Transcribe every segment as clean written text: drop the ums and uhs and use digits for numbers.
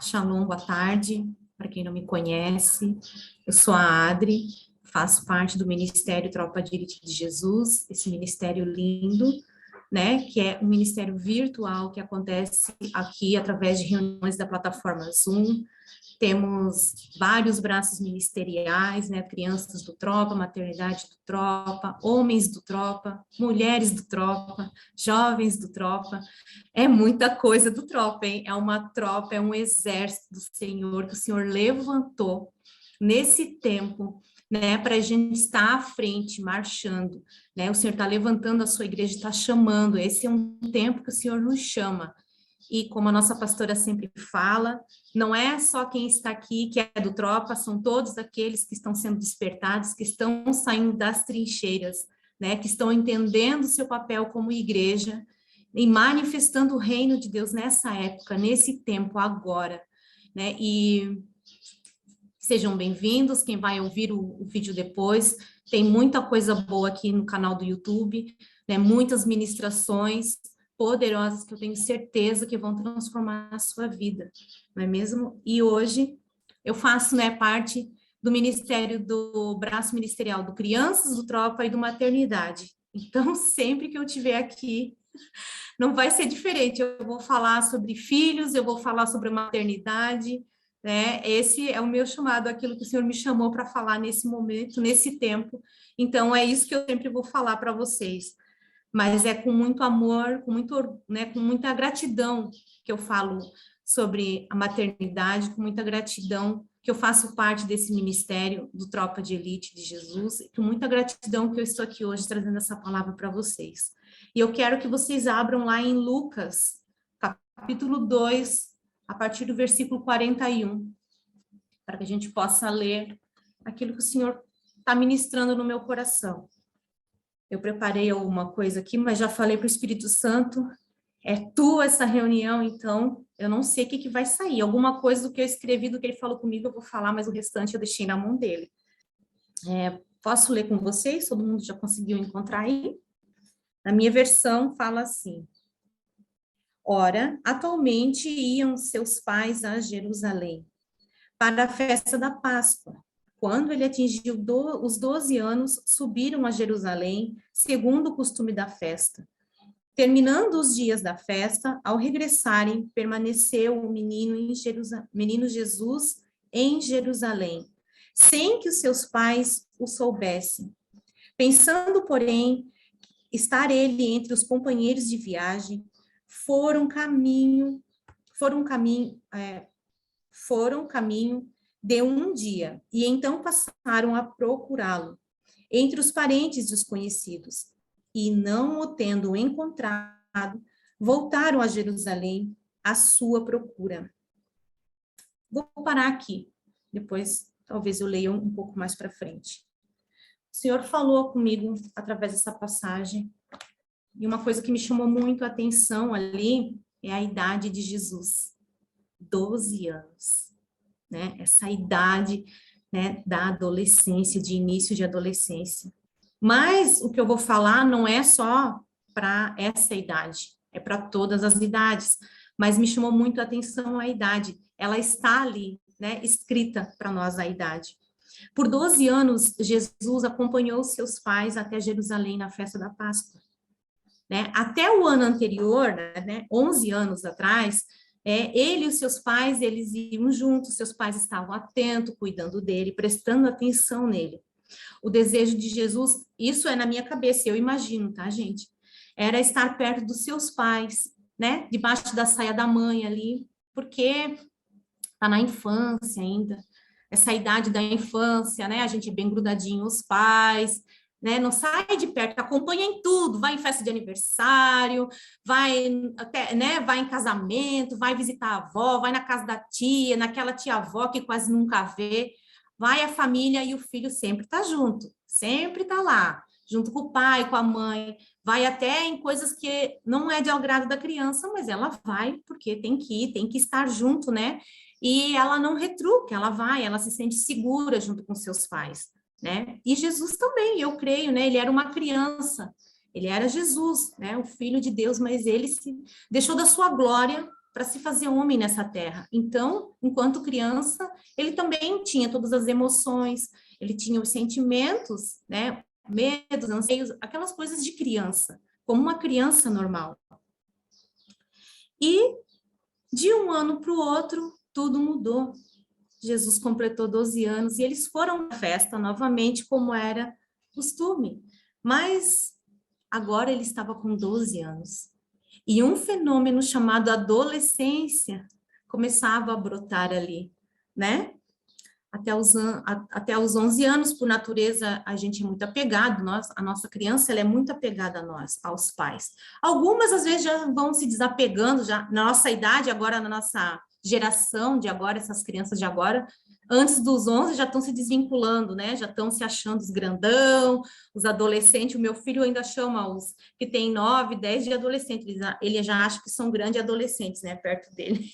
Shalom, boa tarde. Para quem não me conhece, eu sou a Adri, faço parte do Ministério Tropa de Elite de Jesus, esse ministério lindo, né, que é um ministério virtual que acontece aqui através de reuniões da plataforma Zoom. Temos vários braços ministeriais, né, crianças do Tropa, maternidade do Tropa, homens do Tropa, mulheres do Tropa, jovens do Tropa, é muita coisa do Tropa, hein? É uma tropa, é um exército do Senhor que o Senhor levantou nesse tempo, né, para a gente estar à frente, marchando, né? O Senhor está levantando a sua igreja, está chamando, esse é um tempo que o Senhor nos chama. E como a nossa pastora sempre fala, não é só quem está aqui que é do Tropa, são todos aqueles que estão sendo despertados, que estão saindo das trincheiras, né, que estão entendendo o seu papel como igreja e manifestando o reino de Deus nessa época, nesse tempo, agora, né, e sejam bem-vindos, quem vai ouvir o vídeo depois, tem muita coisa boa aqui no canal do YouTube, né, muitas ministrações poderosas que eu tenho certeza que vão transformar a sua vida, não é mesmo? E hoje eu faço, né, parte do ministério do braço ministerial do Crianças do Tropa e do Maternidade. Então, sempre que eu estiver aqui, não vai ser diferente. Eu vou falar sobre filhos, eu vou falar sobre maternidade, né? Esse é o meu chamado, aquilo que o Senhor me chamou para falar nesse momento, nesse tempo. Então, é isso que eu sempre vou falar para vocês. Mas é com muito amor, com muito, né, com muita gratidão que eu falo sobre a maternidade, com muita gratidão que eu faço parte desse ministério do Tropa de Elite de Jesus, e com muita gratidão que eu estou aqui hoje trazendo essa palavra para vocês. E eu quero que vocês abram lá em Lucas, capítulo 2, a partir do versículo 41, para que a gente possa ler aquilo que o Senhor está ministrando no meu coração. Eu preparei alguma coisa aqui, mas já falei para o Espírito Santo, é tua essa reunião, então eu não sei o que vai sair. Alguma coisa do que eu escrevi, do que ele falou comigo, eu vou falar, mas o restante eu deixei na mão dele. Posso ler com vocês? Todo mundo já conseguiu encontrar aí? Na minha versão fala assim: Ora, atualmente iam seus pais a Jerusalém para a festa da Páscoa. Quando ele atingiu os 12 anos, subiram a Jerusalém, segundo o costume da festa. Terminando os dias da festa, ao regressarem, permaneceu o menino Jesus em Jerusalém, sem que os seus pais o soubessem. Pensando, porém, estar ele entre os companheiros de viagem, foram caminho de um dia, e então passaram a procurá-lo entre os parentes e os conhecidos, e não o tendo encontrado, voltaram a Jerusalém à sua procura. Vou parar aqui, depois talvez eu leia um pouco mais para frente. O Senhor falou comigo através dessa passagem, e uma coisa que me chamou muito a atenção ali é a idade de Jesus, 12 anos, né? Essa idade, né, da adolescência, de início de adolescência. Mas o que eu vou falar não é só para essa idade, é para todas as idades. Mas me chamou muito a atenção a idade. Ela está ali, né, escrita para nós a idade. Por 12 anos, Jesus acompanhou seus pais até Jerusalém na festa da Páscoa. Né? Até o ano anterior, né, 11 anos atrás, ele e os seus pais, eles iam juntos, seus pais estavam atentos, cuidando dele, prestando atenção nele. O desejo de Jesus, isso é na minha cabeça, eu imagino, tá, gente? Era estar perto dos seus pais, né? Debaixo da saia da mãe ali, porque tá na infância ainda, essa idade da infância, né? A gente é bem grudadinho os pais, né? Não sai de perto, acompanha em tudo, vai em festa de aniversário, vai até, né? Vai em casamento, vai visitar a avó, vai na casa da tia, naquela tia-avó que quase nunca vê. Vai a família e o filho sempre tá junto, sempre tá lá, junto com o pai, com a mãe, vai até em coisas que não é de agrado da criança, mas ela vai porque tem que ir, tem que estar junto, né? E ela não retruca, ela vai, ela se sente segura junto com seus pais, né? E Jesus também, eu creio, né? Ele era uma criança, ele era Jesus, né? O Filho de Deus, mas ele se deixou da sua glória para se fazer homem nessa terra. Então, enquanto criança, ele também tinha todas as emoções, ele tinha os sentimentos, né? Medos, anseios, aquelas coisas de criança, como uma criança normal. E de um ano para o outro, tudo mudou. Jesus completou 12 anos e eles foram à festa novamente, como era costume. Mas agora ele estava com 12 anos. E um fenômeno chamado adolescência começava a brotar ali, né? Até os 11 anos, por natureza, a gente é muito apegado, a nossa criança ela é muito apegada a nós, aos pais. Algumas, às vezes, já vão se desapegando, já na nossa idade, agora na nossa geração de agora, essas crianças de agora, antes dos 11 já estão se desvinculando, né? Já estão se achando os grandão, os adolescentes. O meu filho ainda chama os que tem 9, 10 de adolescente, ele já acha que são grandes adolescentes, né? Perto dele.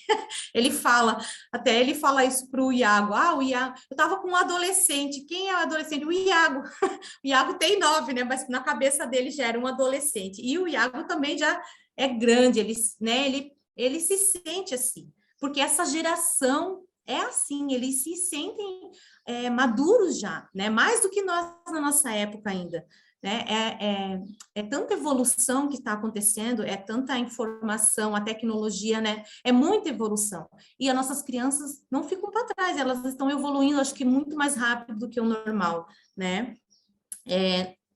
Até ele fala isso para o Iago. O Iago, eu estava com um adolescente. Quem é o adolescente? O Iago. O Iago tem 9, né? Mas na cabeça dele já era um adolescente. E o Iago também já é grande, ele se sente assim, porque essa geração é assim, eles se sentem maduros já, né? Mais do que nós na nossa época ainda. Né? É tanta evolução que está acontecendo, é tanta informação, a tecnologia, né? É muita evolução. E as nossas crianças não ficam para trás, elas estão evoluindo, acho que muito mais rápido do que o normal, né?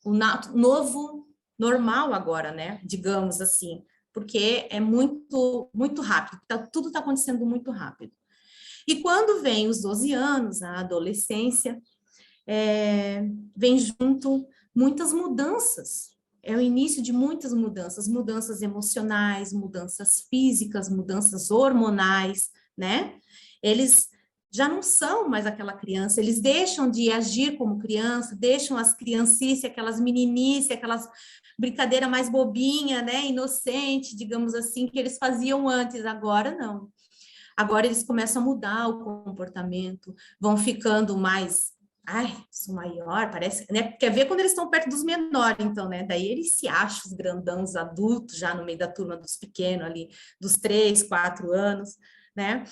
O novo normal agora, né? Digamos assim, porque é muito, muito rápido, tudo está acontecendo muito rápido. E quando vem os 12 anos, a adolescência, vem junto muitas mudanças. É o início de muitas mudanças, mudanças emocionais, mudanças físicas, mudanças hormonais, né? Eles já não são mais aquela criança, eles deixam de agir como criança, deixam as criancices, aquelas meninices, aquelas brincadeira mais bobinha, né, inocente, digamos assim, que eles faziam antes, agora não. Agora eles começam a mudar o comportamento, vão ficando mais, sou maior, parece, né? Quer ver quando eles estão perto dos menores, então, né? Daí eles se acham os grandãos adultos, já no meio da turma dos pequenos ali, dos 3, 4 anos, né?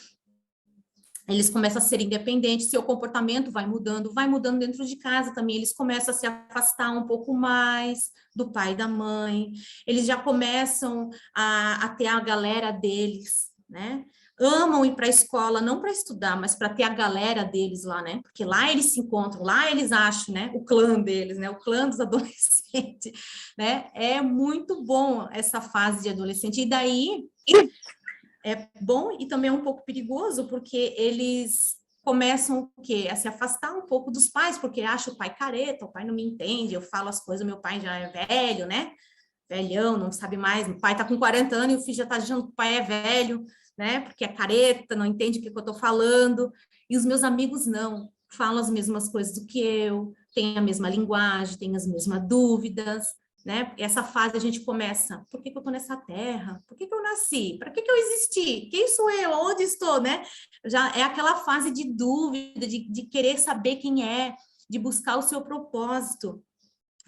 Eles começam a ser independentes, seu comportamento vai mudando dentro de casa também, eles começam a se afastar um pouco mais do pai e da mãe, eles já começam a ter a galera deles, né? Amam ir para a escola, não para estudar, mas para ter a galera deles lá, né? Porque lá eles se encontram, lá eles acham, né? O clã deles, né? O clã dos adolescentes, né? É muito bom essa fase de adolescente. E daí é bom e também é um pouco perigoso, porque eles começam o quê? A se afastar um pouco dos pais, porque acha o pai careta, o pai não me entende, eu falo as coisas, meu pai já é velho, né? Velhão, não sabe mais, o pai tá com 40 anos e o filho já tá achando que o pai é velho, né? Porque é careta, não entende o que eu tô falando. E os meus amigos não, falam as mesmas coisas do que eu, têm a mesma linguagem, têm as mesmas dúvidas, né? Essa fase a gente começa, por que eu tô nessa terra? Por que eu nasci? Para que eu existi? Quem sou eu? Onde estou, né? Já é aquela fase de dúvida, de querer saber quem é, de buscar o seu propósito,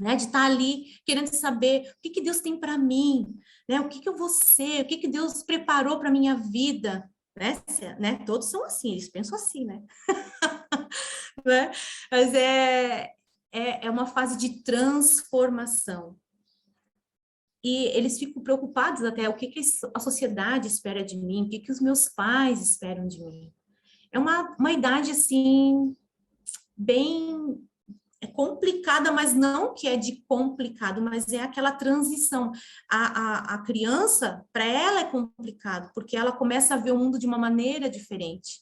né, de estar ali querendo saber o que Deus tem para mim, né, o que eu vou ser, o que Deus preparou para minha vida, né, todos são assim, eles pensam assim, né, né? Mas é uma fase de transformação. E eles ficam preocupados até o que a sociedade espera de mim, o que os meus pais esperam de mim. É uma idade, assim, bem complicada, mas não que é de complicado, mas é aquela transição. A criança, para ela é complicado, porque ela começa a ver o mundo de uma maneira diferente.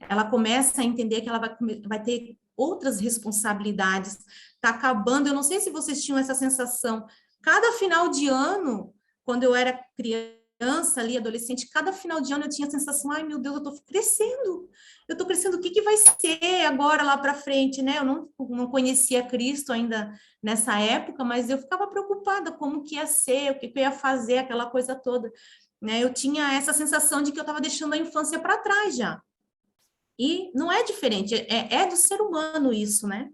Ela começa a entender que ela vai ter outras responsabilidades. Está acabando, eu não sei se vocês tinham essa sensação. Cada final de ano, quando eu era criança ali, adolescente, cada final de ano eu tinha a sensação, ai meu Deus, eu estou crescendo, o que vai ser agora lá para frente, né? Eu não conhecia Cristo ainda nessa época, mas eu ficava preocupada como que ia ser, o que eu ia fazer, aquela coisa toda, né? Eu tinha essa sensação de que eu estava deixando a infância para trás já. E não é diferente, é do ser humano isso, né?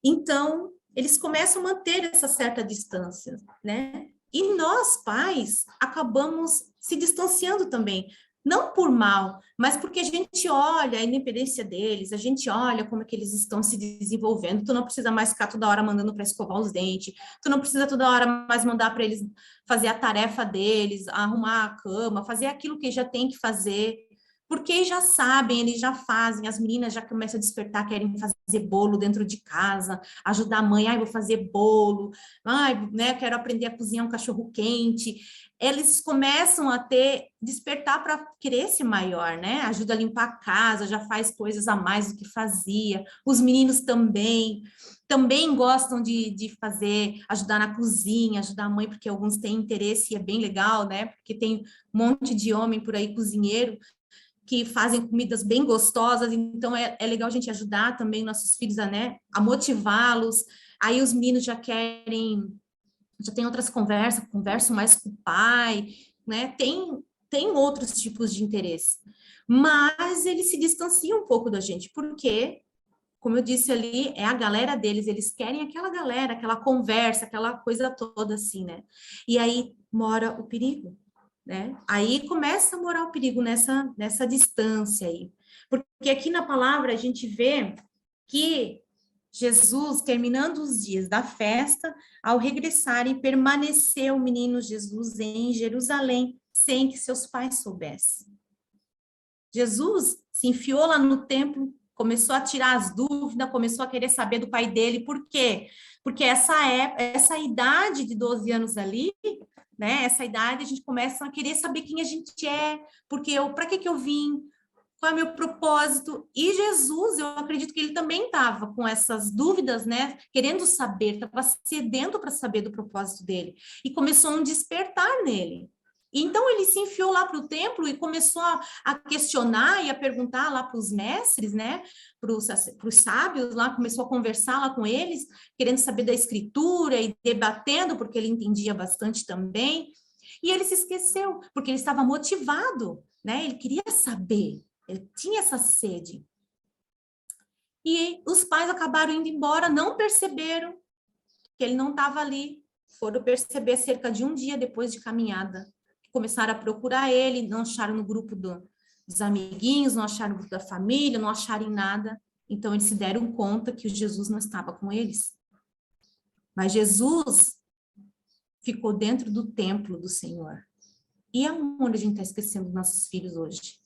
Então, eles começam a manter essa certa distância, né? E nós, pais, acabamos se distanciando também. Não por mal, mas porque a gente olha a independência deles, a gente olha como é que eles estão se desenvolvendo. Tu não precisa mais ficar toda hora mandando para escovar os dentes, tu não precisa toda hora mais mandar para eles fazer a tarefa deles, arrumar a cama, fazer aquilo que já tem que fazer, porque já sabem, eles já fazem, as meninas já começam a despertar, querem fazer bolo dentro de casa, ajudar a mãe, ai, vou fazer bolo, ai, né, quero aprender a cozinhar um cachorro quente. Eles começam a despertar para querer ser maior, né? Ajuda a limpar a casa, já faz coisas a mais do que fazia. Os meninos também gostam de fazer, ajudar na cozinha, ajudar a mãe, porque alguns têm interesse e é bem legal, né? Porque tem um monte de homem por aí, cozinheiro, que fazem comidas bem gostosas, então é legal a gente ajudar também nossos filhos a motivá-los. Aí os meninos já tem outras conversas, conversam mais com o pai, né? Tem outros tipos de interesse. Mas eles se distanciam um pouco da gente, porque, como eu disse ali, é a galera deles, eles querem aquela galera, aquela conversa, aquela coisa toda assim, né? E aí mora o perigo, né? Aí começa a morar o perigo nessa distância aí. Porque aqui na palavra a gente vê que Jesus, terminando os dias da festa, ao regressarem, permaneceu o menino Jesus em Jerusalém, sem que seus pais soubessem. Jesus se enfiou lá no templo, começou a tirar as dúvidas, começou a querer saber do pai dele. Por quê? Porque essa idade de 12 anos ali, né? Essa idade a gente começa a querer saber quem a gente é, porque para que eu vim? Qual é o meu propósito? E Jesus, eu acredito que ele também estava com essas dúvidas, né? Querendo saber, estava sedento para saber do propósito dele. E começou um despertar nele. Então ele se enfiou lá para o templo e começou a questionar e a perguntar lá para os mestres, né? Para os sábios lá, começou a conversar lá com eles, querendo saber da escritura e debatendo, porque ele entendia bastante também. E ele se esqueceu, porque ele estava motivado, né? Ele queria saber. Ele tinha essa sede. E os pais acabaram indo embora, não perceberam que ele não estava ali. Foram perceber cerca de um dia depois de caminhada. Começaram a procurar ele, não acharam no grupo dos amiguinhos, não acharam no grupo da família, não acharam em nada. Então, eles se deram conta que Jesus não estava com eles. Mas Jesus ficou dentro do templo do Senhor. E aonde a gente está esquecendo dos nossos filhos hoje?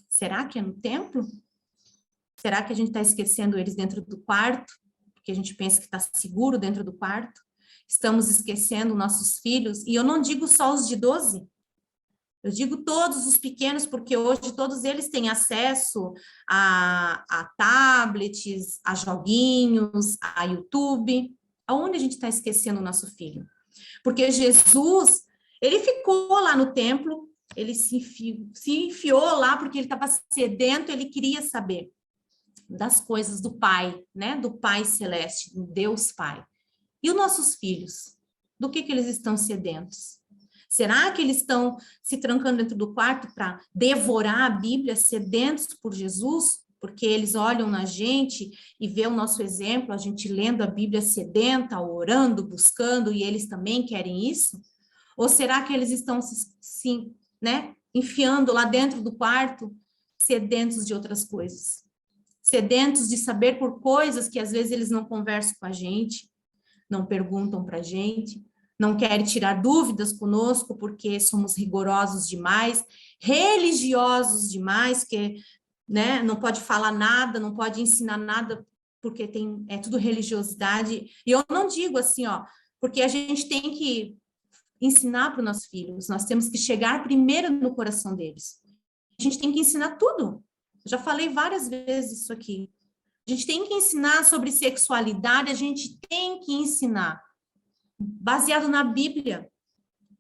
Será que é no templo? Será que a gente está esquecendo eles dentro do quarto? Porque a gente pensa que está seguro dentro do quarto? Estamos esquecendo nossos filhos? E eu não digo só os de 12. Eu digo todos os pequenos, porque hoje todos eles têm acesso a tablets, a joguinhos, a YouTube. Aonde a gente está esquecendo o nosso filho? Porque Jesus, ele ficou lá no templo, ele se enfiou lá porque ele estava sedento, ele queria saber das coisas do Pai, né? Do Pai Celeste, do Deus Pai. E os nossos filhos? Do que eles estão sedentos? Será que eles estão se trancando dentro do quarto para devorar a Bíblia, sedentos por Jesus? Porque eles olham na gente e vê o nosso exemplo, a gente lendo a Bíblia sedenta, orando, buscando, e eles também querem isso? Ou será que eles estão né, enfiando lá dentro do quarto, sedentos de outras coisas? Sedentos de saber por coisas que às vezes eles não conversam com a gente, não perguntam para a gente, não querem tirar dúvidas conosco porque somos rigorosos demais, religiosos demais, que, né, não pode falar nada, não pode ensinar nada, porque é tudo religiosidade. E eu não digo assim, ó, porque a gente tem que ensinar para os nossos filhos, nós temos que chegar primeiro no coração deles. A gente tem que ensinar tudo. Eu já falei várias vezes isso aqui. A gente tem que ensinar sobre sexualidade, a gente tem que ensinar baseado na Bíblia,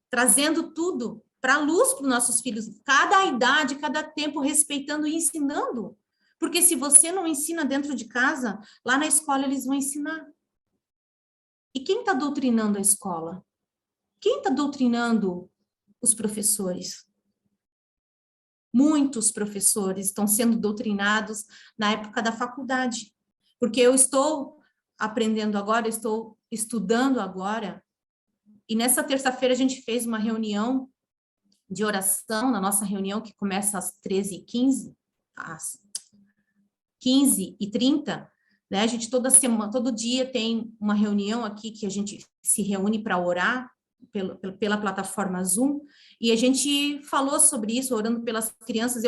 trazendo tudo para a luz para os nossos filhos, cada idade, cada tempo, respeitando e ensinando. Porque se você não ensina dentro de casa, lá na escola eles vão ensinar. E quem está doutrinando a escola? Quem está doutrinando os professores? Muitos professores estão sendo doutrinados na época da faculdade, porque eu estou aprendendo agora, eu estou estudando agora E nessa terça-feira a gente fez uma reunião de oração, na nossa reunião que começa às 13h15, às 15h30, né? A gente toda semana, todo dia tem uma reunião aqui que a gente se reúne para orar pela plataforma Zoom, e a gente falou sobre isso, orando pelas crianças.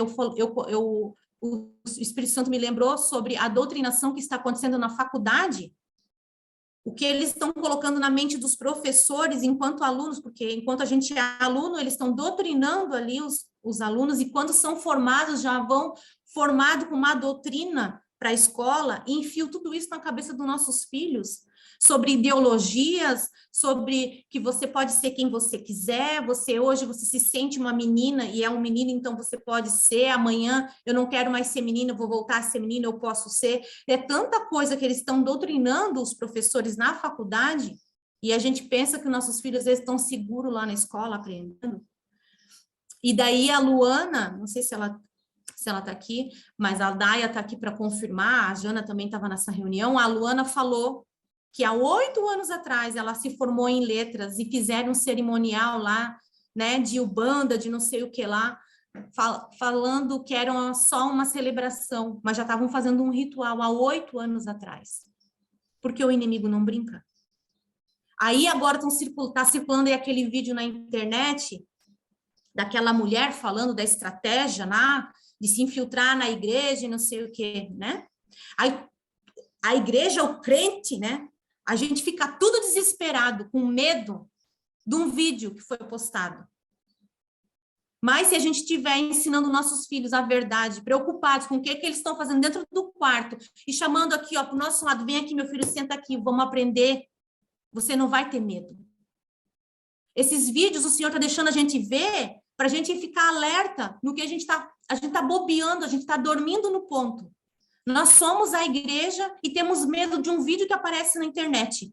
O Espírito Santo me lembrou sobre a doutrinação que está acontecendo na faculdade, o que eles estão colocando na mente dos professores enquanto alunos, porque enquanto a gente é aluno, eles estão doutrinando ali os alunos, e quando são formados, já vão formados com uma doutrina para a escola, e enfiam tudo isso na cabeça dos nossos filhos, sobre ideologias, sobre que você pode ser quem você quiser, hoje você se sente uma menina e é um menino, então você pode ser, amanhã eu não quero mais ser menina, eu vou voltar a ser menina, eu posso ser. É tanta coisa que eles estão doutrinando os professores na faculdade, e a gente pensa que nossos filhos às vezes estão seguros lá na escola aprendendo. E daí a Luana, não sei se ela está aqui, mas a Daia está aqui para confirmar, a Jana também estava nessa reunião, a Luana falou que há 8 anos atrás ela se formou em letras e fizeram um cerimonial lá, né, de Ubanda, de não sei o que lá, falando que era só uma celebração, mas já estavam fazendo um ritual há 8 anos atrás, porque o inimigo não brinca. Aí agora está circulando aí aquele vídeo na internet daquela mulher falando da estratégia lá, de se infiltrar na igreja e não sei o que, né? Aí, a igreja, o crente, né? A gente fica tudo desesperado, com medo de um vídeo que foi postado. Mas se a gente estiver ensinando nossos filhos a verdade, preocupados com o que eles estão fazendo dentro do quarto, e chamando aqui, ó, para o nosso lado, vem aqui, meu filho, senta aqui, vamos aprender, você não vai ter medo. Esses vídeos o Senhor está deixando a gente ver para a gente ficar alerta no que a gente está bobeando, a gente está dormindo no ponto. Nós somos a igreja e temos medo de um vídeo que aparece na internet.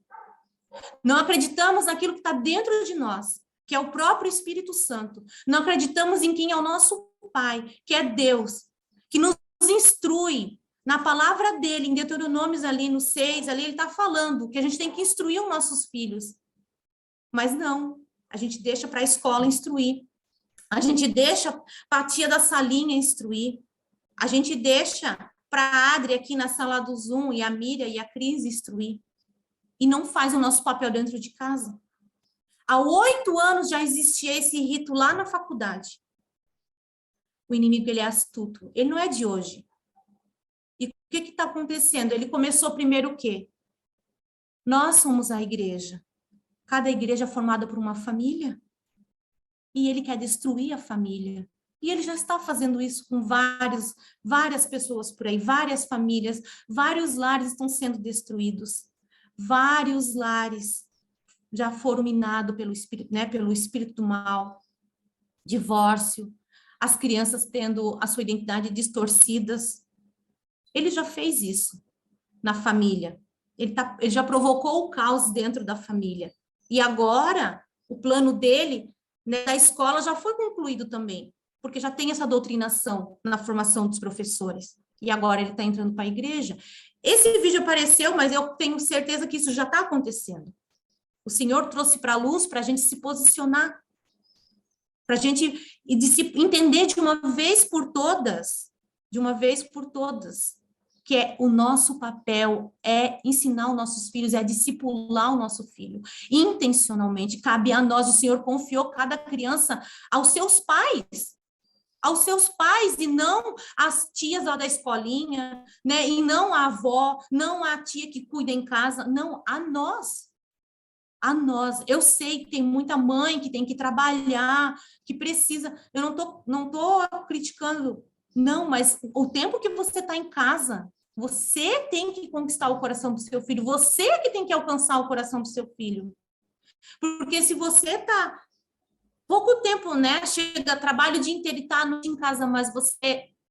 Não acreditamos naquilo que está dentro de nós, que é o próprio Espírito Santo. Não acreditamos em quem é o nosso Pai, que é Deus, que nos instrui. Na palavra dele, em Deuteronômios ali, no 6, ali ele está falando que a gente tem que instruir os nossos filhos. Mas não, a gente deixa para a escola instruir. A gente deixa para a tia da salinha instruir. A gente deixa para a Adri aqui na sala do Zoom e a Miriam e a Cris instruir. E não faz o nosso papel dentro de casa. Há 8 anos já existia esse rito lá na faculdade. O inimigo, ele é astuto. Ele não é de hoje. E o que está acontecendo? Ele começou primeiro o quê? Nós somos a igreja. Cada igreja é formada por uma família. E ele quer destruir a família. E ele já está fazendo isso com várias pessoas por aí, várias famílias, vários lares estão sendo destruídos. Vários lares já foram minados pelo espírito, né, pelo espírito do mal, divórcio, as crianças tendo a sua identidade distorcidas. Ele já fez isso na família. Ele já provocou o caos dentro da família. E agora, o plano dele, né, da escola já foi concluído também, porque já tem essa doutrinação na formação dos professores. E agora ele está entrando para a igreja. Esse vídeo apareceu, mas eu tenho certeza que isso já está acontecendo. O Senhor trouxe para a luz para a gente se posicionar, para a gente entender de uma vez por todas, que é o nosso papel é ensinar os nossos filhos, é discipular o nosso filho, intencionalmente. Cabe a nós, o Senhor confiou cada criança aos seus pais, e não às tias lá da escolinha, né? E não à avó, não à tia que cuida em casa, não, a nós. A nós. Eu sei que tem muita mãe que tem que trabalhar, que precisa. Eu não tô criticando, não, mas o tempo que você está em casa, você tem que conquistar o coração do seu filho, você que tem que alcançar o coração do seu filho. Porque se você está pouco tempo, né? Chega, trabalho o dia inteiro e está em casa, mas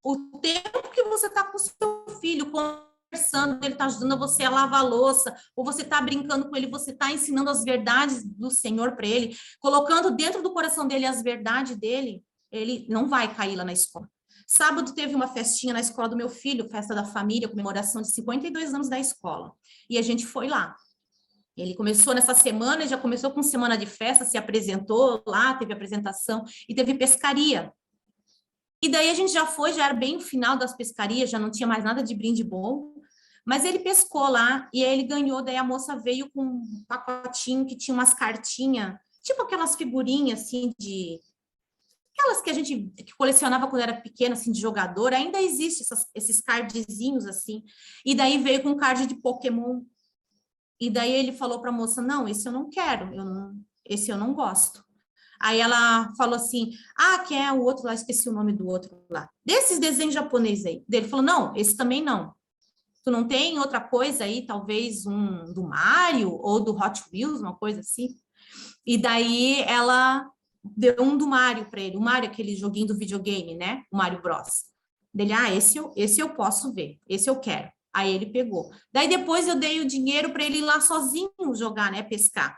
o tempo que você está com o seu filho, conversando, ele está ajudando você a lavar a louça, ou você está brincando com ele, você está ensinando as verdades do Senhor para ele, colocando dentro do coração dele as verdades dele, ele não vai cair lá na escola. Sábado teve uma festinha na escola do meu filho, festa da família, comemoração de 52 anos da escola, e a gente foi lá. Ele começou nessa semana, já começou com semana de festa, se apresentou lá, teve apresentação e teve pescaria. E daí a gente já foi, já era bem o final das pescarias, já não tinha mais nada de brinde bom, mas ele pescou lá e aí ele ganhou, daí a moça veio com um pacotinho que tinha umas cartinhas, tipo aquelas figurinhas assim de aquelas que a gente que colecionava quando era pequena, assim, de jogador, ainda existe esses cardzinhos assim. E daí veio com um card de Pokémon. E daí ele falou para a moça: "Não, esse eu não quero, esse eu não gosto". Aí ela falou assim: "Ah, quem é o outro lá? Esqueci o nome do outro lá. Desses desenhos japoneses aí". Daí ele falou: "Não, esse também não. Tu não tem outra coisa aí, talvez um do Mario ou do Hot Wheels, uma coisa assim?". E daí ela deu um do Mario para ele. O Mario, aquele joguinho do videogame, né? O Mario Bros. Dele, esse eu posso ver, esse eu quero. Aí ele pegou. Daí depois eu dei o dinheiro para ele ir lá sozinho jogar, né? Pescar.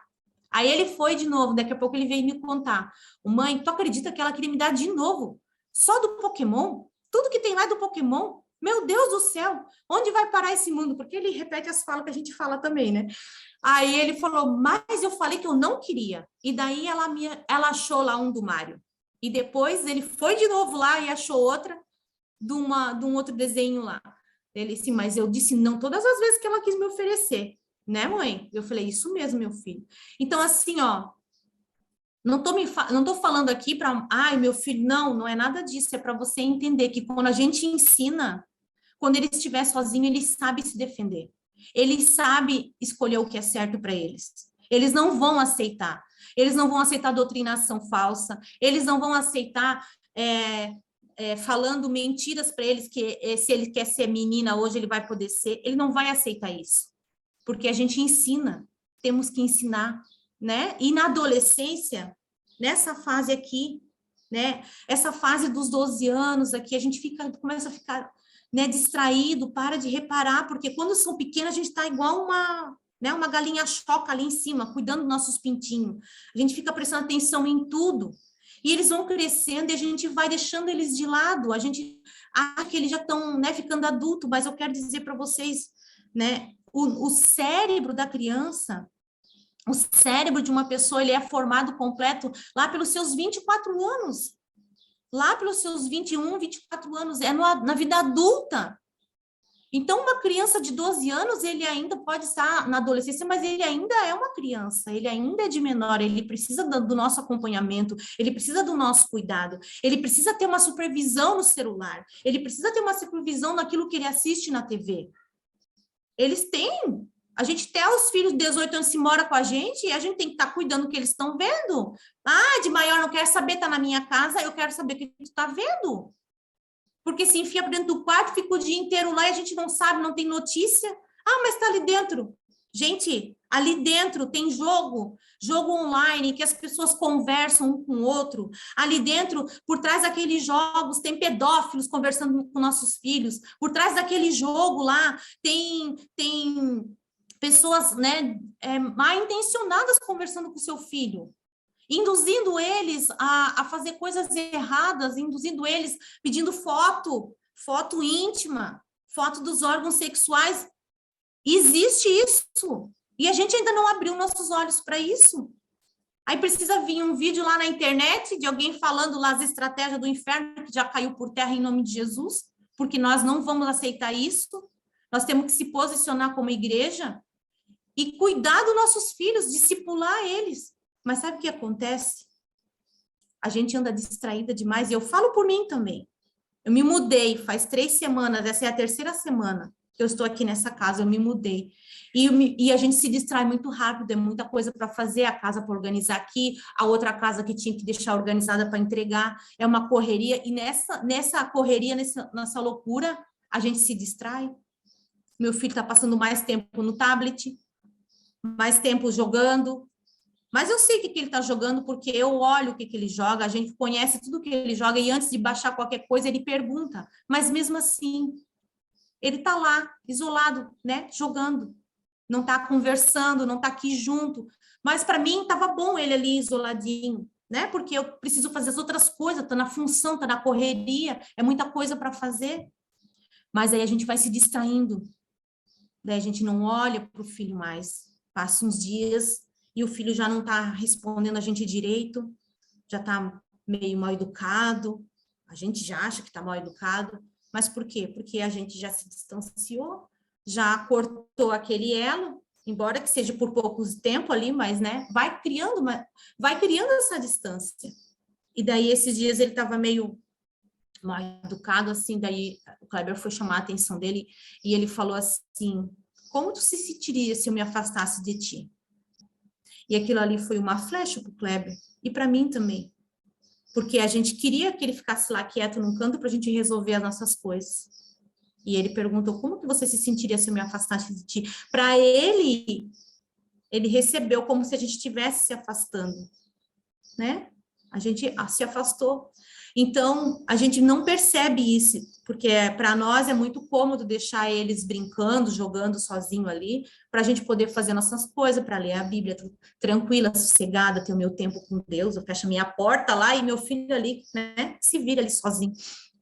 Aí ele foi de novo, daqui a pouco ele veio me contar. Mãe, tu acredita que ela queria me dar de novo? Só do Pokémon? Tudo que tem lá é do Pokémon? Meu Deus do céu, onde vai parar esse mundo? Porque ele repete as falas que a gente fala também, né? Aí ele falou, mas eu falei que eu não queria. E daí ela achou lá um do Mário. E depois ele foi de novo lá e achou outra de um outro desenho lá. Ele disse, mas eu disse não todas as vezes que ela quis me oferecer, né, mãe? Eu falei, isso mesmo, meu filho. Então, assim, ó, não tô falando aqui para, ai, meu filho, não é nada disso, é para você entender que quando a gente ensina, quando ele estiver sozinho, ele sabe se defender. Ele sabe escolher o que é certo para eles. Eles não vão aceitar. Eles não vão aceitar doutrinação falsa. Eles não vão aceitar falando mentiras para eles que se ele quer ser menina hoje ele vai poder ser. Ele não vai aceitar isso, porque a gente ensina. Temos que ensinar, né? E na adolescência, nessa fase aqui, né? Essa fase dos 12 anos aqui, a gente começa a ficar, né, distraído, para de reparar, porque quando são pequenas a gente está igual uma galinha choca ali em cima, cuidando dos nossos pintinhos. A gente fica prestando atenção em tudo. E eles vão crescendo e a gente vai deixando eles de lado. A gente acha que eles já estão, né, ficando adulto, mas eu quero dizer para vocês, né, o cérebro da criança, o cérebro de uma pessoa, ele é formado completo lá pelos seus 24 anos. Lá pelos seus 21, 24 anos, na vida adulta. Então, uma criança de 12 anos, ele ainda pode estar na adolescência, mas ele ainda é uma criança, ele ainda é de menor, ele precisa do nosso acompanhamento, ele precisa do nosso cuidado, ele precisa ter uma supervisão no celular, ele precisa ter uma supervisão naquilo que ele assiste na TV. Eles têm. A gente até os filhos de 18 anos se mora com a gente e a gente tem que estar cuidando do que eles estão vendo. Ah, de maior não quero saber, tá na minha casa, eu quero saber o que tu está vendo. Porque se enfia para dentro do quarto, fica o dia inteiro lá e a gente não sabe, não tem notícia. Ah, mas está ali dentro. Gente, ali dentro tem jogo online, que as pessoas conversam um com o outro. Ali dentro, por trás daqueles jogos, tem pedófilos conversando com nossos filhos. Por trás daquele jogo lá, tem pessoas, né, mal intencionadas conversando com o seu filho, induzindo eles a fazer coisas erradas, induzindo eles pedindo foto íntima, foto dos órgãos sexuais. Existe isso. E a gente ainda não abriu nossos olhos para isso. Aí precisa vir um vídeo lá na internet de alguém falando lá as estratégias do inferno, que já caiu por terra em nome de Jesus, porque nós não vamos aceitar isso. Nós temos que se posicionar como igreja e cuidar dos nossos filhos, discipular eles. Mas sabe o que acontece? A gente anda distraída demais, e eu falo por mim também. Eu me mudei faz 3 semanas, essa é a terceira semana que eu estou aqui nessa casa, eu me mudei. E a gente se distrai muito rápido, é muita coisa para fazer, a casa para organizar aqui, a outra casa que tinha que deixar organizada para entregar, é uma correria, e nessa correria, nessa loucura, a gente se distrai. Meu filho está passando mais tempo no tablet, mais tempo jogando, mas eu sei o que ele está jogando, porque eu olho o que ele joga, a gente conhece tudo que ele joga, e antes de baixar qualquer coisa, ele pergunta. Mas mesmo assim, ele está lá, isolado, né, jogando. Não está conversando, não está aqui junto. Mas para mim, estava bom ele ali isoladinho, né, porque eu preciso fazer as outras coisas, está na função, está na correria, é muita coisa para fazer. Mas aí a gente vai se distraindo. Daí a gente não olha para o filho mais. Passa uns dias e o filho já não está respondendo a gente direito, já está meio mal educado, a gente já acha que está mal educado, mas por quê? Porque a gente já se distanciou, já cortou aquele elo, embora que seja por pouco tempo ali, mas, né, vai criando essa distância. E daí, esses dias, ele estava meio mal educado, assim, daí o Kleber foi chamar a atenção dele, e ele falou assim, como tu se sentiria se eu me afastasse de ti? E aquilo ali foi uma flecha para o Kleber, e para mim também, porque a gente queria que ele ficasse lá quieto num canto para a gente resolver as nossas coisas. E ele perguntou, como que você se sentiria se eu me afastasse de ti? Para ele recebeu como se a gente estivesse se afastando, né? A gente se afastou. Então, a gente não percebe isso, porque para nós é muito cômodo deixar eles brincando, jogando sozinho ali, para a gente poder fazer nossas coisas, para ler a Bíblia tranquila, sossegada, ter o meu tempo com Deus, eu fecho a minha porta lá e meu filho ali, né, se vira ali sozinho,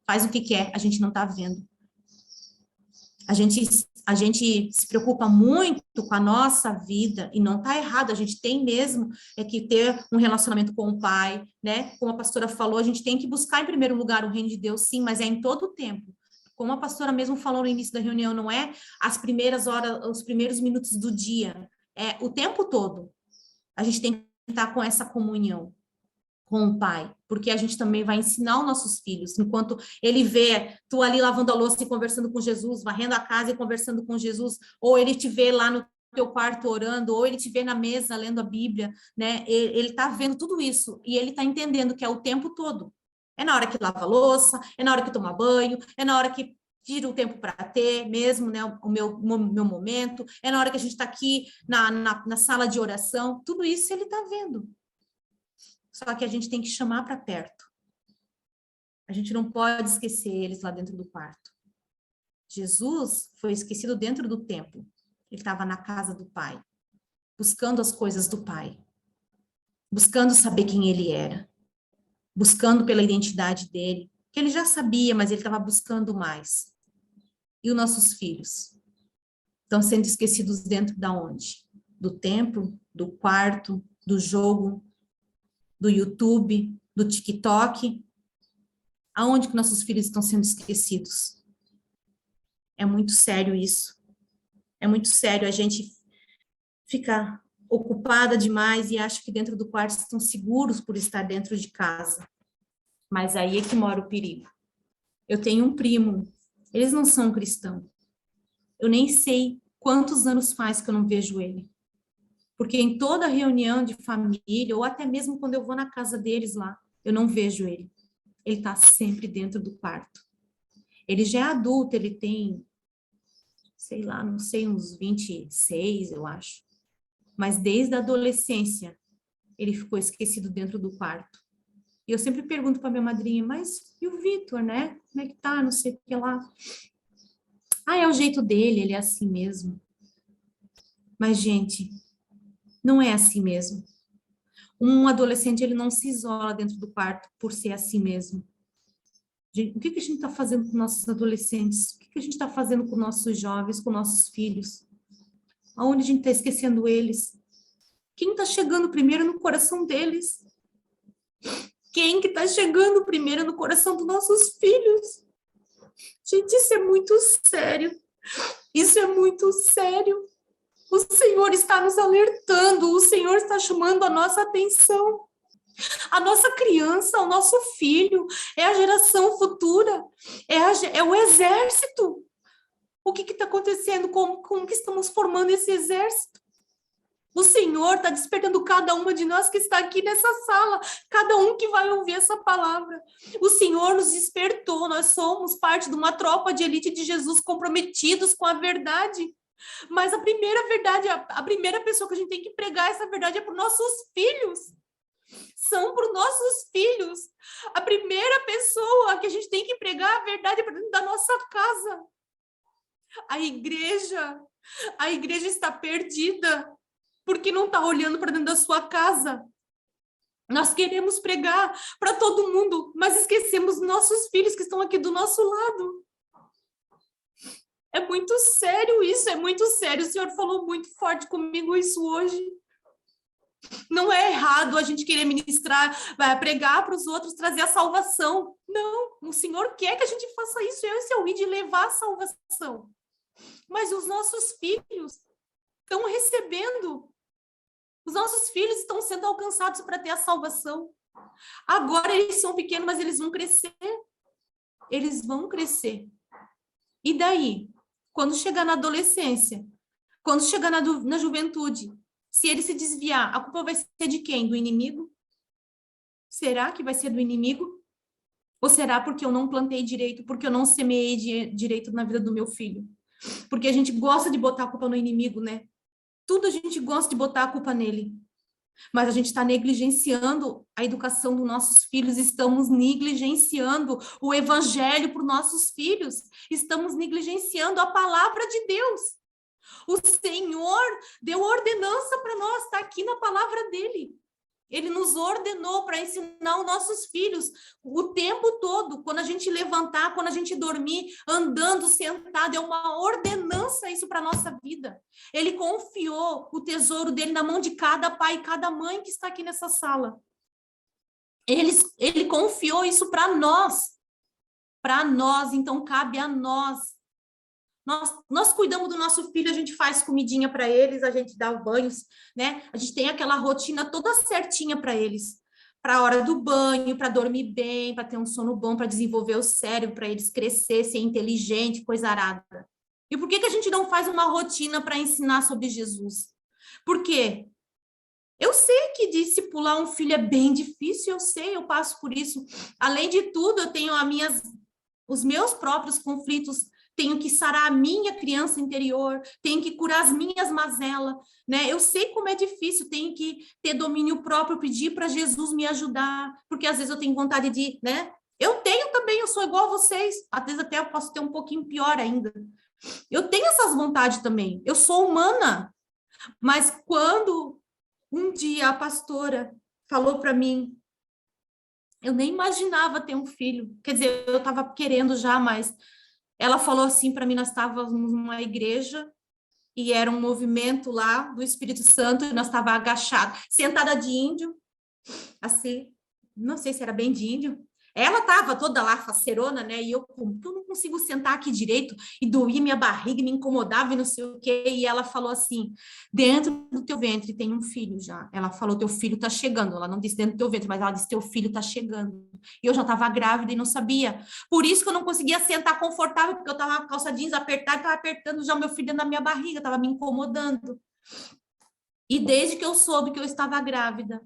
faz o que quer, a gente não está vendo. A gente se preocupa muito com a nossa vida, e não está errado, a gente tem mesmo que ter um relacionamento com o Pai, né? Como a pastora falou, a gente tem que buscar em primeiro lugar o reino de Deus, sim, mas é em todo o tempo. Como a pastora mesmo falou no início da reunião, não é as primeiras horas, os primeiros minutos do dia, é o tempo todo. A gente tem que estar com essa comunhão com o pai, porque a gente também vai ensinar os nossos filhos, enquanto ele vê tu ali lavando a louça e conversando com Jesus, varrendo a casa e conversando com Jesus, ou ele te vê lá no teu quarto orando, ou ele te vê na mesa lendo a Bíblia, né? Ele tá vendo tudo isso, e ele tá entendendo que é o tempo todo. É na hora que lava a louça, é na hora que toma banho, é na hora que tira o tempo para ter mesmo, né, o meu momento, é na hora que a gente está aqui na sala de oração, tudo isso ele está vendo. Só que a gente tem que chamar para perto. A gente não pode esquecer eles lá dentro do quarto. Jesus foi esquecido dentro do templo. Ele estava na casa do Pai, buscando as coisas do Pai, buscando saber quem ele era, buscando pela identidade dele, que ele já sabia, mas ele estava buscando mais. E os nossos filhos estão sendo esquecidos dentro da onde? Do templo, do quarto, do jogo, do YouTube, do TikTok. Aonde que nossos filhos estão sendo esquecidos? É muito sério isso. É muito sério, a gente fica ocupada demais e acha que dentro do quarto estão seguros por estar dentro de casa. Mas aí é que mora o perigo. Eu tenho um primo, eles não são cristãos. Eu nem sei quantos anos faz que eu não vejo ele. Porque em toda reunião de família, ou até mesmo quando eu vou na casa deles lá, eu não vejo ele. Ele está sempre dentro do quarto. Ele já é adulto, ele tem, sei lá, não sei, uns 26, eu acho. Mas desde a adolescência, ele ficou esquecido dentro do quarto. E eu sempre pergunto para minha madrinha, mas e o Vitor, né? Como é que tá? Não sei o que lá. Ah, é o jeito dele, ele é assim mesmo. Mas, gente, não é assim mesmo. Um adolescente, ele não se isola dentro do quarto por ser assim mesmo. O que a gente está fazendo com nossos adolescentes? O que a gente está fazendo com nossos jovens, com nossos filhos? Aonde a gente está esquecendo eles? Quem está chegando primeiro no coração deles? Quem que está chegando primeiro no coração dos nossos filhos? Gente, isso é muito sério. Isso é muito sério. O Senhor está nos alertando, o Senhor está chamando a nossa atenção. A nossa criança, o nosso filho, é a geração futura, é o exército. O que está acontecendo? Como que estamos formando esse exército? O Senhor está despertando cada uma de nós que está aqui nessa sala, cada um que vai ouvir essa palavra. O Senhor nos despertou, nós somos parte de uma tropa de elite de Jesus comprometidos com a verdade. Mas a primeira verdade, a primeira pessoa que a gente tem que pregar essa verdade é para os nossos filhos. São para os nossos filhos. A primeira pessoa que a gente tem que pregar a verdade é para dentro da nossa casa. A igreja está perdida porque não está olhando para dentro da sua casa. Nós queremos pregar para todo mundo, mas esquecemos nossos filhos que estão aqui do nosso lado. É muito sério isso, é muito sério. O Senhor falou muito forte comigo isso hoje. Não é errado a gente querer ministrar, pregar para os outros, trazer a salvação. Não, o Senhor quer que a gente faça isso. Esse é o de levar a salvação. Mas os nossos filhos estão recebendo. Os nossos filhos estão sendo alcançados para ter a salvação. Agora eles são pequenos, mas eles vão crescer. Eles vão crescer. E daí? Quando chegar na adolescência, quando chegar na juventude, se ele se desviar, a culpa vai ser de quem? Do inimigo? Será que vai ser do inimigo? Ou será porque eu não plantei direito, porque eu não semeei direito na vida do meu filho? Porque a gente gosta de botar a culpa no inimigo, né? Tudo a gente gosta de botar a culpa nele. Mas a gente está negligenciando a educação dos nossos filhos, estamos negligenciando o evangelho para os nossos filhos, estamos negligenciando a palavra de Deus. O Senhor deu ordenança para nós, está aqui na palavra dele. Ele nos ordenou para ensinar os nossos filhos o tempo todo, quando a gente levantar, quando a gente dormir, andando, sentado, é uma ordenança isso para a nossa vida. Ele confiou o tesouro dele na mão de cada pai e cada mãe que está aqui nessa sala. Ele confiou isso para nós, então cabe a nós. Nós cuidamos do nosso filho, a gente faz comidinha para eles, a gente dá banhos, né? A gente tem aquela rotina toda certinha para eles, para a hora do banho, para dormir bem, para ter um sono bom, para desenvolver o cérebro, para eles crescer, ser inteligente, coisa arada. E por que a gente não faz uma rotina para ensinar sobre Jesus? Por quê? Eu sei que discipular um filho é bem difícil, eu sei, eu passo por isso. Além de tudo, eu tenho os meus próprios conflitos, tenho que sarar a minha criança interior, tenho que curar as minhas mazelas, né? Eu sei como é difícil, tenho que ter domínio próprio, pedir para Jesus me ajudar, porque às vezes eu tenho vontade de, né? Eu tenho também, eu sou igual a vocês, às vezes até eu posso ter um pouquinho pior ainda. Eu tenho essas vontades também, eu sou humana, mas quando um dia a pastora falou para mim, eu nem imaginava ter um filho, quer dizer, eu estava querendo já, mas ela falou assim para mim, nós estávamos numa igreja e era um movimento lá do Espírito Santo e nós estávamos agachados, sentada de índio, assim, não sei se era bem de índio. Ela estava toda lá, faceirona, né? E eu não consigo sentar aqui direito, e doía minha barriga, me incomodava e não sei o quê. E ela falou assim: dentro do teu ventre tem um filho já. Ela falou: teu filho está chegando. Ela não disse dentro do teu ventre, mas ela disse: teu filho está chegando. E eu já estava grávida e não sabia. Por isso que eu não conseguia sentar confortável, porque eu estava com a calça jeans apertada, estava apertando já o meu filho dentro da minha barriga, estava me incomodando. E desde que eu soube que eu estava grávida,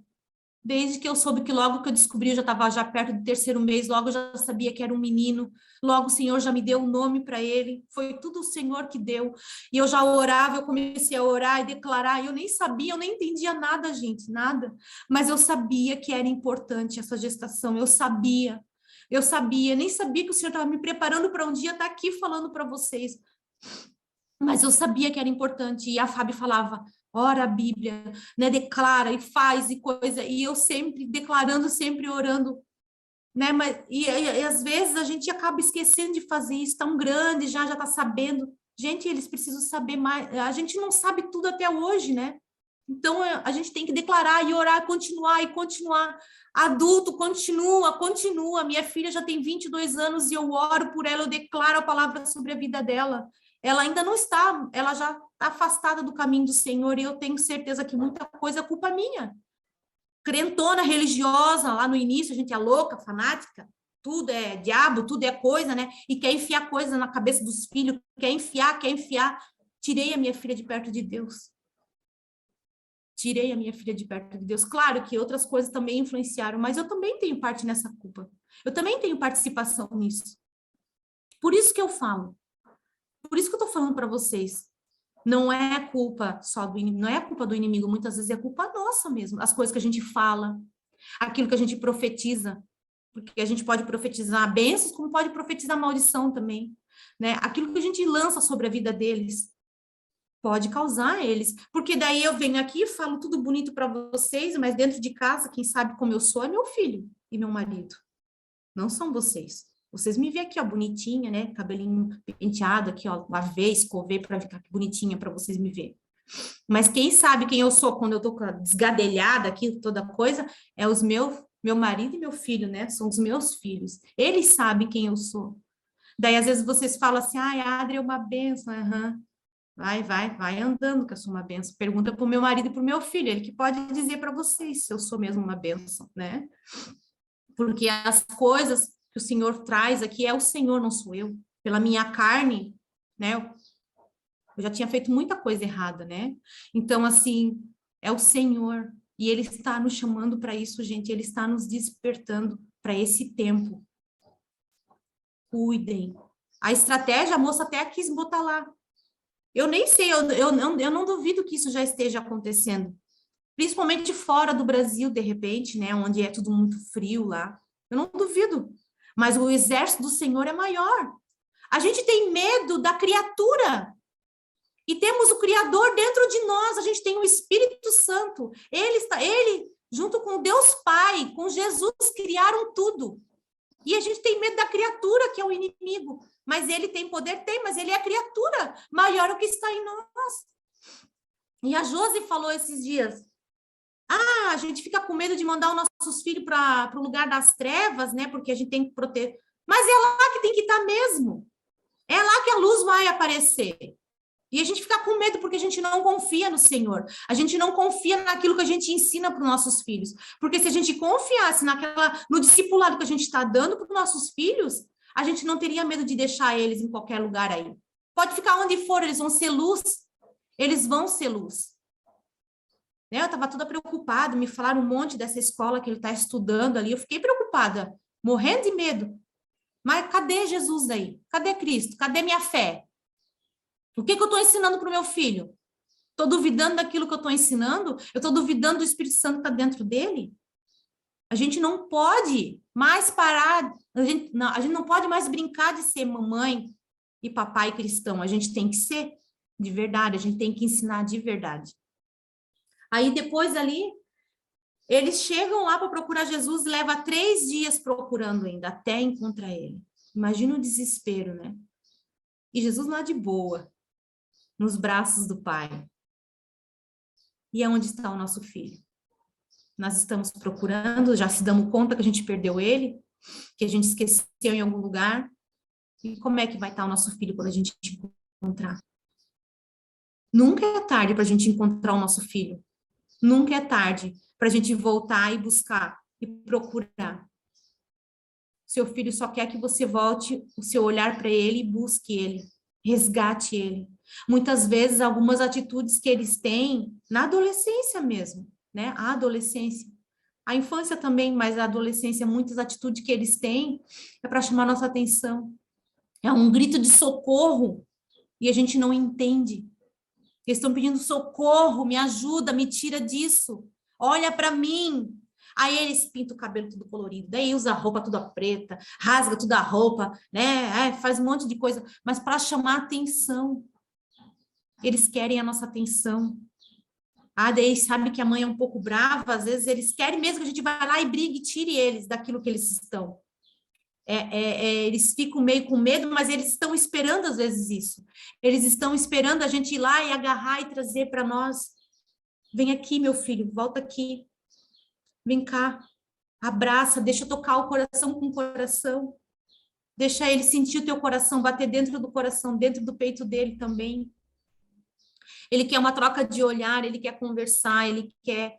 desde que eu soube que logo que eu descobri, eu já estava já perto do 3º mês, logo eu já sabia que era um menino, logo o Senhor já me deu um nome para ele, foi tudo o Senhor que deu, e eu já orava, eu comecei a orar e declarar, e eu nem sabia, eu nem entendia nada, gente, nada, mas eu sabia que era importante essa gestação, eu sabia, nem sabia que o Senhor estava me preparando para um dia estar aqui falando para vocês, mas eu sabia que era importante, e a Fábio falava, ora a Bíblia, né, declara e faz e coisa, e eu sempre declarando, sempre orando, né, e às vezes a gente acaba esquecendo de fazer isso, tão grande, já está sabendo, gente, eles precisam saber mais, a gente não sabe tudo até hoje, né, então a gente tem que declarar e orar, continuar, adulto, continua, minha filha já tem 22 anos e eu oro por ela, eu declaro a palavra sobre a vida dela, ela ainda não está, ela já está afastada do caminho do Senhor, e eu tenho certeza que muita coisa é culpa minha. Crentona, religiosa, lá no início a gente é louca, fanática, tudo é diabo, tudo é coisa, né? E quer enfiar coisa na cabeça dos filhos, quer enfiar. Tirei a minha filha de perto de Deus. Tirei a minha filha de perto de Deus. Claro que outras coisas também influenciaram, mas eu também tenho parte nessa culpa. Eu também tenho participação nisso. Por isso que eu falo. Por isso que eu tô falando para vocês. Não é culpa só do inimigo, não é culpa do inimigo, muitas vezes é culpa nossa mesmo. As coisas que a gente fala, aquilo que a gente profetiza, porque a gente pode profetizar bênçãos, como pode profetizar maldição também, né? Aquilo que a gente lança sobre a vida deles pode causar eles, porque daí eu venho aqui e falo tudo bonito para vocês, mas dentro de casa, quem sabe como eu sou é meu filho e meu marido, não são vocês. Vocês me veem aqui, ó, bonitinha, né? Cabelinho penteado aqui, ó, lavei, escovei para ficar bonitinha para vocês me verem. Mas quem sabe quem eu sou quando eu tô desgadelhada aqui, toda coisa, é meu marido e meu filho, né? São os meus filhos. Eles sabem quem eu sou. Daí, às vezes, vocês falam assim, ai, a Adri é uma bênção. Uhum. Vai andando que eu sou uma bênção. Pergunta para o meu marido e para o meu filho, ele que pode dizer para vocês se eu sou mesmo uma bênção, né? Porque as coisas que o Senhor traz aqui é o Senhor, não sou eu. Pela minha carne, né? Eu já tinha feito muita coisa errada, né? Então, assim, é o Senhor. E Ele está nos chamando para isso, gente. Ele está nos despertando para esse tempo. Cuidem. A estratégia, a moça até quis botar lá. Eu nem sei, eu não duvido que isso já esteja acontecendo. Principalmente fora do Brasil, de repente, né? Onde é tudo muito frio lá. Eu não duvido. Mas o exército do Senhor é maior. A gente tem medo da criatura. E temos o Criador dentro de nós. A gente tem o Espírito Santo. Ele, junto com Deus Pai, com Jesus, criaram tudo. E a gente tem medo da criatura, que é o inimigo. Mas ele tem poder? Tem, mas ele é a criatura maior o que está em nós. E a Josi falou esses dias, a gente fica com medo de mandar os nossos filhos para o lugar das trevas, né? Porque a gente tem que proteger. Mas é lá que tem que estar mesmo. É lá que a luz vai aparecer. E a gente fica com medo porque a gente não confia no Senhor. A gente não confia naquilo que a gente ensina para os nossos filhos. Porque se a gente confiasse no discipulado que a gente está dando para os nossos filhos, a gente não teria medo de deixar eles em qualquer lugar aí. Pode ficar onde for, eles vão ser luz. Eles vão ser luz. Né? Eu estava toda preocupada, me falaram um monte dessa escola que ele está estudando ali. Eu fiquei preocupada, morrendo de medo. Mas cadê Jesus aí? Cadê Cristo? Cadê minha fé? O que eu estou ensinando para o meu filho? Estou duvidando daquilo que eu estou ensinando? Eu estou duvidando do Espírito Santo que está dentro dele? A gente não pode mais parar, a gente não pode mais brincar de ser mamãe e papai cristão. A gente tem que ser de verdade, a gente tem que ensinar de verdade. Aí depois ali, eles chegam lá para procurar Jesus, leva 3 dias procurando ainda, até encontrar ele. Imagina o desespero, né? E Jesus lá de boa, nos braços do Pai. E aonde está o nosso filho? Nós estamos procurando, já se damos conta que a gente perdeu ele, que a gente esqueceu em algum lugar. E como é que vai estar o nosso filho quando a gente encontrar? Nunca é tarde para a gente encontrar o nosso filho. Nunca é tarde para a gente voltar e buscar e procurar. Seu filho só quer que você volte o seu olhar para ele e busque ele, resgate ele. Muitas vezes, algumas atitudes que eles têm, na adolescência mesmo, né? A adolescência. A infância também, mas a adolescência, muitas atitudes que eles têm é para chamar nossa atenção. É um grito de socorro e a gente não entende. Eles estão pedindo socorro, me ajuda, me tira disso. Olha para mim. Aí eles pintam o cabelo tudo colorido, daí usa a roupa toda preta, rasga toda a roupa, né? Faz um monte de coisa, mas para chamar atenção. Eles querem a nossa atenção. Daí sabe que a mãe é um pouco brava, às vezes eles querem mesmo que a gente vá lá e brigue e tire eles daquilo que eles estão. Eles ficam meio com medo, mas eles estão esperando às vezes isso. Eles estão esperando a gente ir lá e agarrar e trazer para nós. Vem aqui, meu filho, volta aqui. Vem cá, abraça, deixa eu tocar o coração com o coração. Deixa ele sentir o teu coração, bater dentro do coração, dentro do peito dele também. Ele quer uma troca de olhar, ele quer conversar, ele quer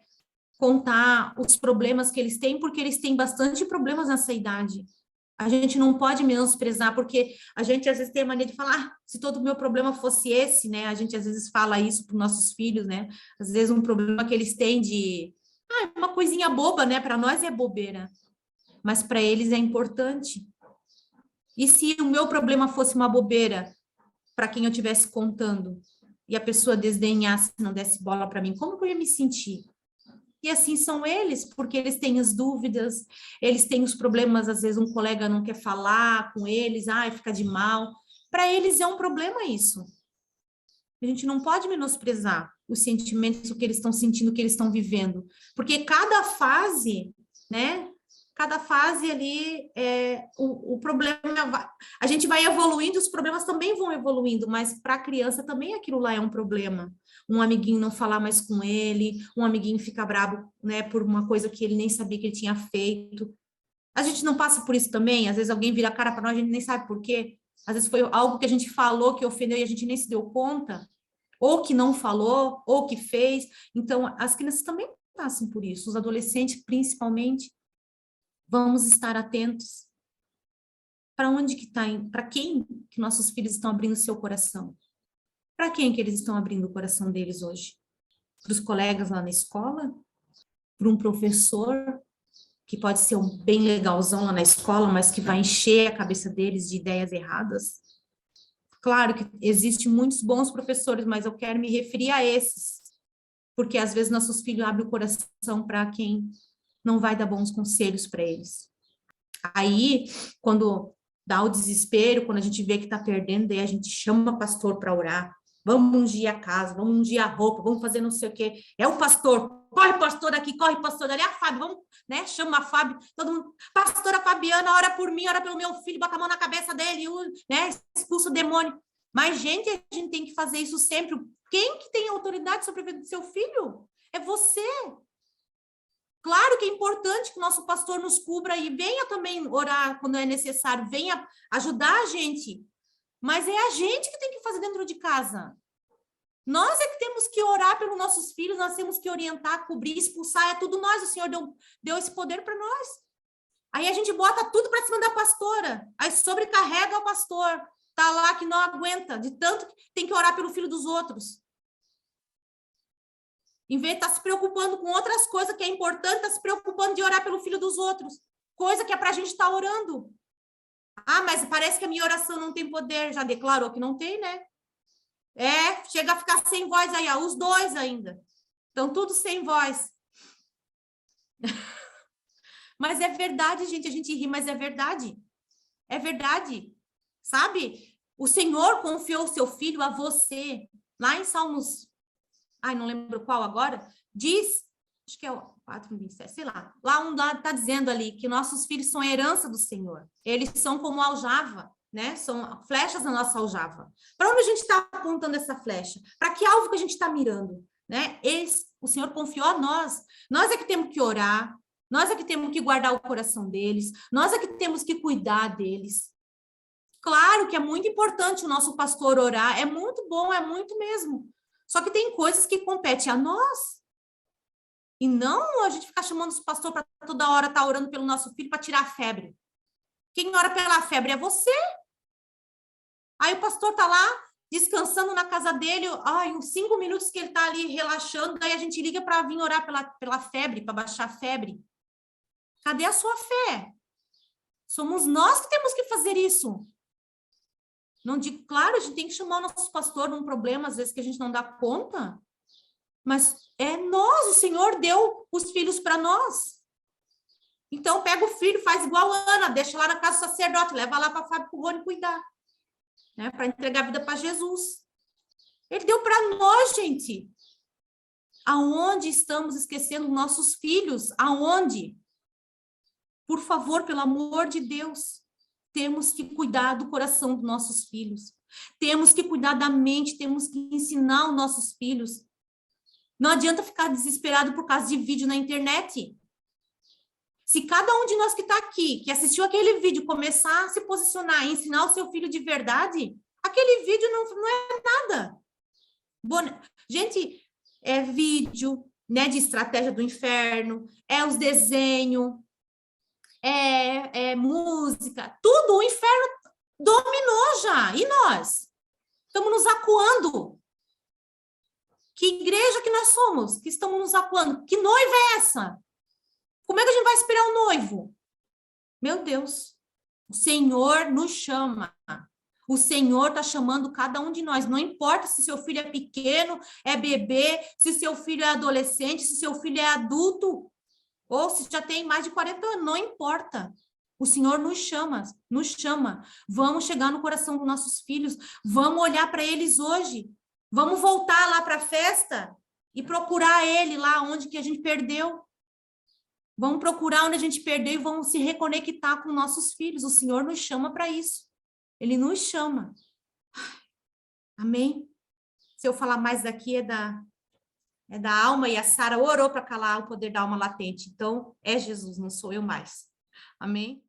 contar os problemas que eles têm, porque eles têm bastante problemas nessa idade. A gente não pode menosprezar, porque a gente às vezes tem a mania de falar, se todo o meu problema fosse esse, né? A gente às vezes fala isso para os nossos filhos, né? Às vezes um problema que eles têm de, uma coisinha boba, né? Para nós é bobeira, mas para eles é importante. E se o meu problema fosse uma bobeira para quem eu estivesse contando, e a pessoa desdenhasse, não desse bola para mim, como que eu ia me sentir? E assim são eles, porque eles têm as dúvidas, eles têm os problemas, às vezes um colega não quer falar com eles, fica de mal. Para eles é um problema isso. A gente não pode menosprezar os sentimentos, o que eles estão sentindo, o que eles estão vivendo. Porque cada fase, né, cada fase ali, o problema, a gente vai evoluindo, os problemas também vão evoluindo, mas para a criança também aquilo lá é um problema. Um amiguinho não falar mais com ele, um amiguinho ficar bravo, né, por uma coisa que ele nem sabia que ele tinha feito. A gente não passa por isso também? Às vezes alguém vira a cara para nós, a gente nem sabe por quê. Às vezes foi algo que a gente falou que ofendeu e a gente nem se deu conta, ou que não falou, ou que fez. Então, as crianças também passam por isso, os adolescentes principalmente. Vamos estar atentos para onde que está, para quem que nossos filhos estão abrindo seu coração. Para quem que eles estão abrindo o coração deles hoje? Para os colegas lá na escola? Para um professor que pode ser um bem legalzão lá na escola, mas que vai encher a cabeça deles de ideias erradas? Claro que existem muitos bons professores, mas eu quero me referir a esses, porque às vezes nossos filhos abrem o coração para quem não vai dar bons conselhos para eles. Aí, quando dá o desespero, quando a gente vê que está perdendo, daí a gente chama o pastor para orar. Vamos ungir a casa, vamos ungir a roupa, vamos fazer não sei o quê. É o pastor, corre pastor aqui, corre pastor ali, a Fábio, vamos, né? Chama a Fábio, todo mundo, pastora Fabiana, ora por mim, ora pelo meu filho, bota a mão na cabeça dele, né? Expulsa o demônio. Mas, gente, a gente tem que fazer isso sempre. Quem que tem autoridade sobre a vida do seu filho? É você. Claro que é importante que o nosso pastor nos cubra e venha também orar quando é necessário, venha ajudar a gente. Mas é a gente que tem que fazer dentro de casa. Nós é que temos que orar pelos nossos filhos, nós temos que orientar, cobrir, expulsar, é tudo nós. O Senhor deu esse poder para nós. Aí a gente bota tudo para cima da pastora, aí sobrecarrega o pastor, tá lá que não aguenta, de tanto que tem que orar pelo filho dos outros. Em vez de estar se preocupando com outras coisas que é importante, está se preocupando de orar pelo filho dos outros. Coisa que é para a gente estar orando. Ah, mas parece que a minha oração não tem poder. Já declarou que não tem, né? Chega a ficar sem voz aí, ó, os dois ainda. Estão tudo sem voz. Mas é verdade, gente, a gente ri, mas é verdade. É verdade. Sabe? O Senhor confiou o seu filho a você. Lá em Salmos, não lembro qual agora, diz, acho que é o 4:27, sei lá. Lá está dizendo ali que nossos filhos são a herança do Senhor. Eles são como aljava, né? São flechas na nossa aljava. Para onde a gente está apontando essa flecha? Para que alvo que a gente está mirando? Né? O Senhor confiou a nós. Nós é que temos que orar, nós é que temos que guardar o coração deles, nós é que temos que cuidar deles. Claro que é muito importante o nosso pastor orar, é muito bom, é muito mesmo. Só que tem coisas que competem a nós. E não a gente ficar chamando os pastores para toda hora estar orando pelo nosso filho para tirar a febre. Quem ora pela febre é você. Aí o pastor está lá descansando na casa dele, uns 5 minutos que ele está ali relaxando, daí a gente liga para vir orar pela febre, para baixar a febre. Cadê a sua fé? Somos nós que temos que fazer isso. Não digo, claro, a gente tem que chamar o nosso pastor num problema, às vezes, que a gente não dá conta, mas é nós, o Senhor deu os filhos para nós. Então, pega o filho, faz igual a Ana, deixa lá na casa do sacerdote, leva lá para a Fábio, para o Rony cuidar, né, para entregar a vida para Jesus. Ele deu para nós, gente. Aonde estamos esquecendo nossos filhos? Aonde? Por favor, pelo amor de Deus, temos que cuidar do coração dos nossos filhos. Temos que cuidar da mente, temos que ensinar os nossos filhos. Não adianta ficar desesperado por causa de vídeo na internet. Se cada um de nós que está aqui, que assistiu aquele vídeo, começar a se posicionar e ensinar o seu filho de verdade, aquele vídeo não é nada. Gente, é vídeo, né, de estratégia do inferno, é os desenhos, é música, tudo o inferno dominou já. E nós? Estamos nos acuando. Que igreja que nós somos, que estamos nos acuando? Que noiva é essa? Como é que a gente vai esperar o noivo? Meu Deus, o Senhor nos chama. O Senhor está chamando cada um de nós. Não importa se seu filho é pequeno, é bebê, se seu filho é adolescente, se seu filho é adulto, ou se já tem mais de 40 anos, não importa. O Senhor nos chama, nos chama. Vamos chegar no coração dos nossos filhos, vamos olhar para eles hoje. Vamos voltar lá para a festa e procurar ele lá onde que a gente perdeu. Vamos procurar onde a gente perdeu e vamos se reconectar com nossos filhos. O Senhor nos chama para isso. Ele nos chama. Amém? Se eu falar mais daqui, é da alma, e a Sara orou para calar o poder da alma latente. Então, é Jesus, não sou eu mais. Amém?